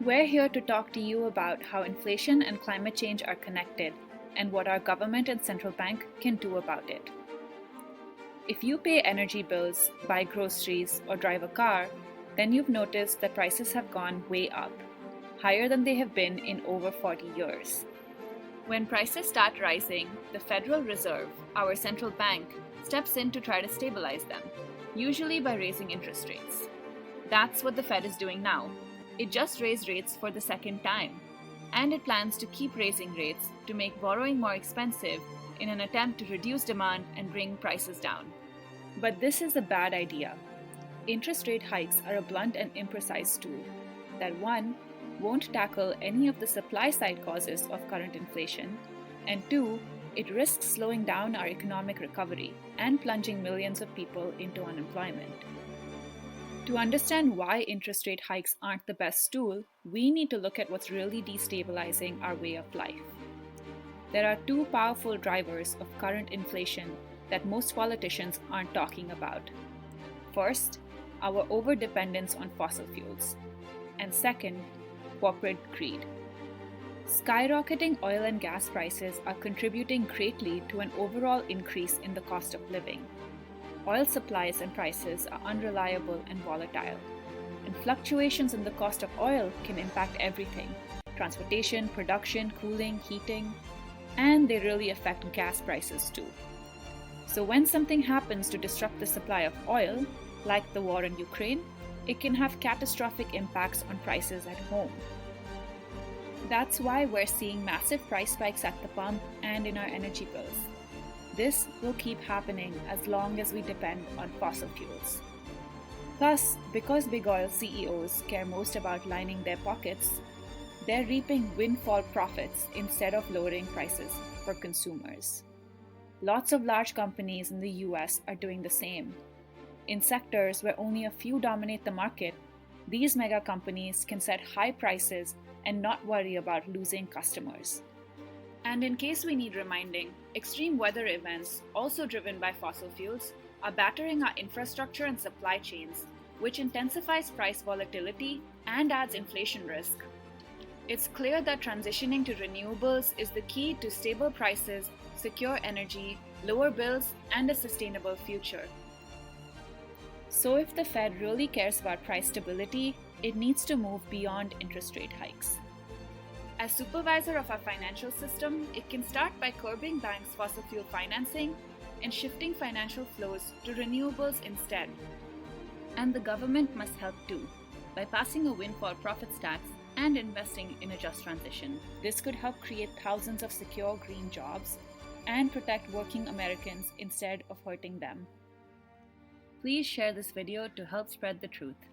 We're here to talk to you about how inflation and climate change are connected and what our government and central bank can do about it. If you pay energy bills, buy groceries, or drive a car, then you've noticed that prices have gone way up, higher than they have been in over 40 years. When prices start rising, the Federal Reserve, our central bank, steps in to try to stabilize them, usually by raising interest rates. That's what the Fed is doing now. It just raised rates for the second time, and it plans to keep raising rates to make borrowing more expensive in an attempt to reduce demand and bring prices down. But this is a bad idea. Interest rate hikes are a blunt and imprecise tool that, one, won't tackle any of the supply side causes of current inflation, and two, it risks slowing down our economic recovery and plunging millions of people into unemployment. To understand why interest rate hikes aren't the best tool, we need to look at what's really destabilizing our way of life. There are two powerful drivers of current inflation that most politicians aren't talking about. First, our overdependence on fossil fuels, and second, corporate greed. Skyrocketing oil and gas prices are contributing greatly to an overall increase in the cost of living. Oil supplies and prices are unreliable and volatile, and fluctuations in the cost of oil can impact everything: transportation, production, cooling, heating, and they really affect gas prices too. So when something happens to disrupt the supply of oil, like the war in Ukraine, it can have catastrophic impacts on prices at home. That's why we're seeing massive price spikes at the pump and in our energy bills. This will keep happening as long as we depend on fossil fuels. Plus, because big oil CEOs care most about lining their pockets, they're reaping windfall profits instead of lowering prices for consumers. Lots of large companies in the US are doing the same. In sectors where only a few dominate the market, these mega companies can set high prices and not worry about losing customers. And in case we need reminding, extreme weather events, also driven by fossil fuels, are battering our infrastructure and supply chains, which intensifies price volatility and adds inflation risk. It's clear that transitioning to renewables is the key to stable prices, secure energy, lower bills, and a sustainable future. So if the Fed really cares about price stability, it needs to move beyond interest rate hikes. As supervisor of our financial system, it can start by curbing banks' fossil fuel financing and shifting financial flows to renewables instead. And the government must help too, by passing a windfall profits tax and investing in a just transition. This could help create thousands of secure green jobs and protect working Americans instead of hurting them. Please share this video to help spread the truth.